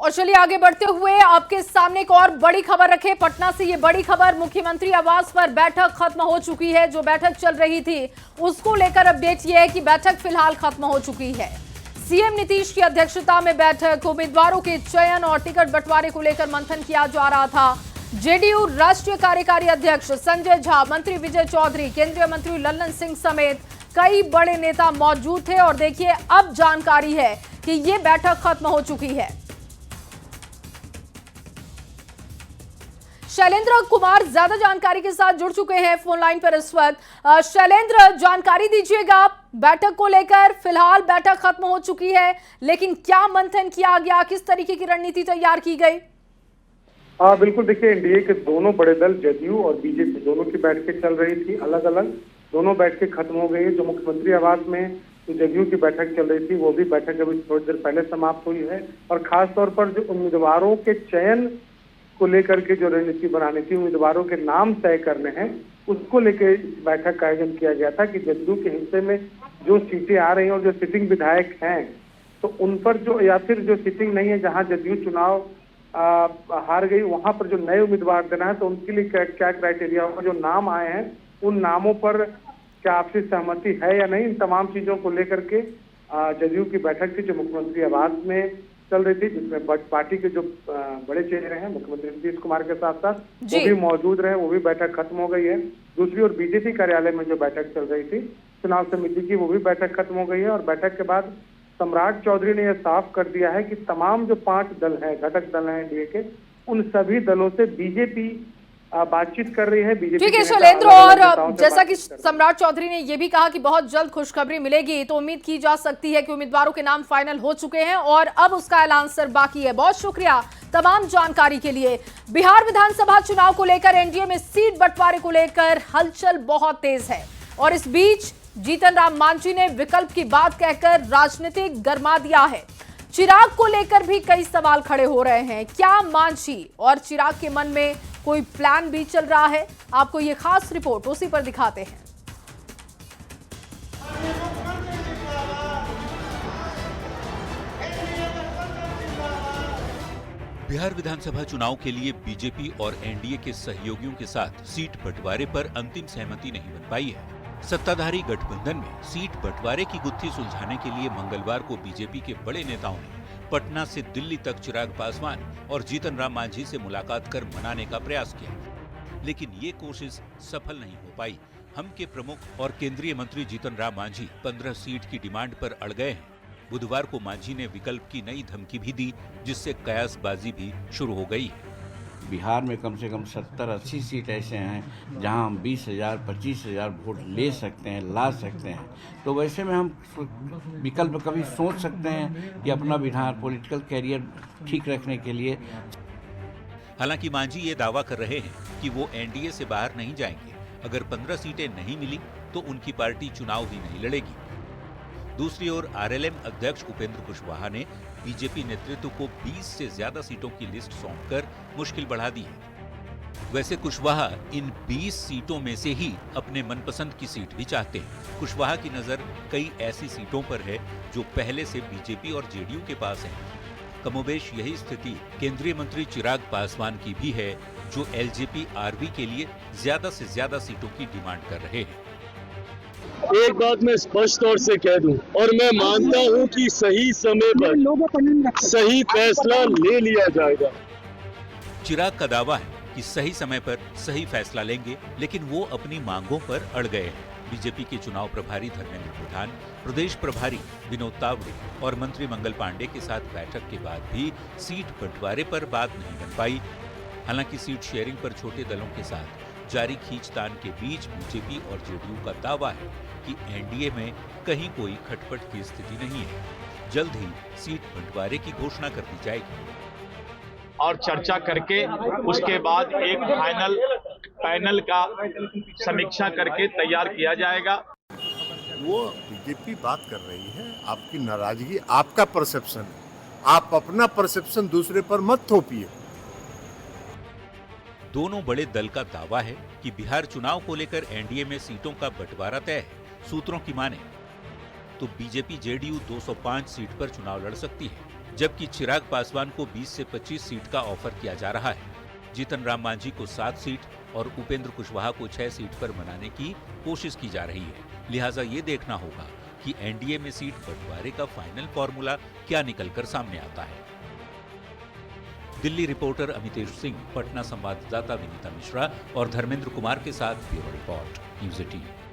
और चलिए आगे बढ़ते हुए आपके सामने एक और बड़ी खबर रखे पटना से। ये बड़ी खबर, मुख्यमंत्री आवास पर बैठक खत्म हो चुकी है। जो बैठक चल रही थी उसको लेकर अपडेट ये है कि बैठक फिलहाल खत्म हो चुकी है। सीएम नीतीश की अध्यक्षता में बैठक, उम्मीदवारों के चयन और टिकट बंटवारे को लेकर मंथन किया जा रहा था। जेडीयू राष्ट्रीय कार्यकारी अध्यक्ष संजय झा, मंत्री विजय चौधरी, केंद्रीय मंत्री लल्लन सिंह समेत कई बड़े नेता मौजूद थे। और देखिए अब जानकारी है कि ये बैठक खत्म हो चुकी है। शैलेंद्र कुमार ज्यादा जानकारी के साथ जुड़ चुके हैं फोन लाइन पर इस वक्त। शैलेंद्र, जानकारी दीजिएगा बैठक को लेकर। फिलहाल बैठक खत्म हो चुकी है, लेकिन क्या मंथन किया गया, किस तरीके की रणनीति तैयार की गई? बिल्कुल, देखिए एनडीए के दोनों बड़े दल जदयू और बीजेपी दोनों की बैठकें चल रही थी अलग अलग। दोनों बैठकें खत्म हो गई है। जो मुख्यमंत्री आवास में जो जदयू की बैठक चल रही थी वो भी बैठक अभी थोड़ी देर पहले समाप्त हुई है। और खास तौर पर जो उम्मीदवारों के चयन को लेकर के जो रणनीति बनानी थी, उम्मीदवारों के नाम तय करने हैं, उसको लेकर इस बैठक का आयोजन किया गया था कि जदयू के हिस्से में जो सीटें आ रही हैं और जो सिटिंग विधायक हैं तो उन पर जो, या फिर जो सिटिंग नहीं है जहां जदयू चुनाव हार गई, वहां पर जो नए उम्मीदवार देना है तो उनके लिए क्या क्राइटेरिया होगा। जो नाम आए हैं उन नामों पर क्या आपसी सहमति है या नहीं, इन तमाम चीजों को लेकर के जदयू की बैठक थी जो मुख्यमंत्री आवास में चल रही थी, जिसमें पार्टी के जो बड़े चेहरे हैं मुख्यमंत्री नीतीश कुमार के साथ साथ वो भी मौजूद रहे। वो भी बैठक खत्म हो गई है। दूसरी ओर बीजेपी कार्यालय में जो बैठक चल रही थी चुनाव समिति की, वो भी बैठक खत्म हो गई है। और बैठक के बाद सम्राट चौधरी ने यह साफ कर दिया है कि तमाम जो 5 दल हैं, घटक दल हैं एनडीए के, उन सभी दलों से बीजेपी बातचीत कर रही है। बीजेपी, ठीक है शैलेंद्र, और जैसा कि सम्राट चौधरी ने यह भी कहा कि बहुत जल्द खुशखबरी मिलेगी, तो उम्मीद की जा सकती है कि उम्मीदवारों के नाम फाइनल हो चुके हैं और अब उसका ऐलान सर बाकी है। बहुत शुक्रिया तमाम जानकारी के लिए। बिहार विधानसभा चुनाव को लेकर एनडीए में सीट बंटवारे को लेकर हलचल बहुत तेज है और इस बीच जीतन राम मांझी ने विकल्प की बात कहकर राजनीतिक गरमा दिया है। चिराग को लेकर भी कई सवाल खड़े हो रहे हैं। क्या मांझी और चिराग के मन में कोई प्लान भी चल रहा है? आपको ये खास रिपोर्ट उसी पर दिखाते हैं। बिहार विधानसभा चुनाव के लिए बीजेपी और एनडीए के सहयोगियों के साथ सीट बंटवारे पर अंतिम सहमति नहीं बन पाई है। सत्ताधारी गठबंधन में सीट बंटवारे की गुत्थी सुलझाने के लिए मंगलवार को बीजेपी के बड़े नेताओं ने पटना से दिल्ली तक चिराग पासवान और जीतन राम मांझी से मुलाकात कर मनाने का प्रयास किया, लेकिन ये कोशिश सफल नहीं हो पाई। हम के प्रमुख और केंद्रीय मंत्री जीतन राम मांझी 15 सीट की डिमांड पर अड़ गए हैं। बुधवार को मांझी ने विकल्प की नई धमकी भी दी, जिससे कयासबाजी भी शुरू हो गई है। बिहार में कम से कम 70-80 सीट ऐसे हैं जहां हम 20,000 25,000 वोट ले सकते हैं, ला सकते हैं। तो वैसे में हम विकल्प कभी सोच सकते हैं कि अपना बिहार पॉलिटिकल कैरियर ठीक रखने के लिए। हालांकि मांझी ये दावा कर रहे हैं कि वो एनडीए से बाहर नहीं जाएंगे। अगर 15 सीटें नहीं मिली तो उनकी पार्टी चुनाव ही नहीं लड़ेगी। दूसरी ओर आरएलएम अध्यक्ष उपेंद्र कुशवाहा ने बीजेपी नेतृत्व को 20 से ज्यादा सीटों की लिस्ट सौंपकर मुश्किल बढ़ा दी है। वैसे कुशवाहा इन 20 सीटों में से ही अपने मनपसंद की सीट भी चाहते हैं। कुशवाहा की नजर कई ऐसी सीटों पर है जो पहले से बीजेपी और जेडीयू के पास है। कमोबेश यही स्थिति केंद्रीय मंत्री चिराग पासवान की भी है, जो एलजेपी आरबी के लिए ज्यादा से ज्यादा सीटों की डिमांड कर रहे हैं। एक बात मैं स्पष्ट तौर से कह दूं, और मैं मानता हूं कि सही समय पर सही फैसला ले लिया जाएगा। चिराग का दावा है कि सही समय पर सही फैसला लेंगे, लेकिन वो अपनी मांगों पर अड़ गए हैं। बीजेपी के चुनाव प्रभारी धर्मेंद्र प्रधान, प्रदेश प्रभारी विनोद तावड़े और मंत्री मंगल पांडे के साथ बैठक के बाद भी सीट बंटवारे पर बात नहीं बन पाई। हालांकि सीट शेयरिंग पर छोटे दलों के साथ जारी खींचतान के बीच बीजेपी और जेडीयू का दावा है कि एनडीए में कहीं कोई खटपट की स्थिति नहीं है। जल्द ही सीट बंटवारे की घोषणा कर दी जाएगी और चर्चा करके उसके बाद एक फाइनल पैनल का समीक्षा करके तैयार किया जाएगा। वो बीजेपी बात कर रही है, आपकी नाराजगी आपका परसेप्शन है, आप अपना परसेप्शन दूसरे पर मत थोपिए। दोनों बड़े दल का दावा है कि बिहार चुनाव को लेकर एनडीए में सीटों का बंटवारा तय है। सूत्रों की माने तो बीजेपी जेडीयू 205 सीट पर चुनाव लड़ सकती है, जबकि चिराग पासवान को 20 से 25 सीट का ऑफर किया जा रहा है। जीतन राम मांझी को 7 सीट और उपेंद्र कुशवाहा को 6 सीट पर मनाने की कोशिश की जा रही है। लिहाजा ये देखना होगा कि एनडीए में सीट बंटवारे का फाइनल फॉर्मूला क्या निकलकर सामने आता है। दिल्ली रिपोर्टर अमितेश सिंह, पटना संवाददाता विनीता मिश्रा और धर्मेंद्र कुमार के साथ ब्यूरो रिपोर्ट, न्यूज़ 18।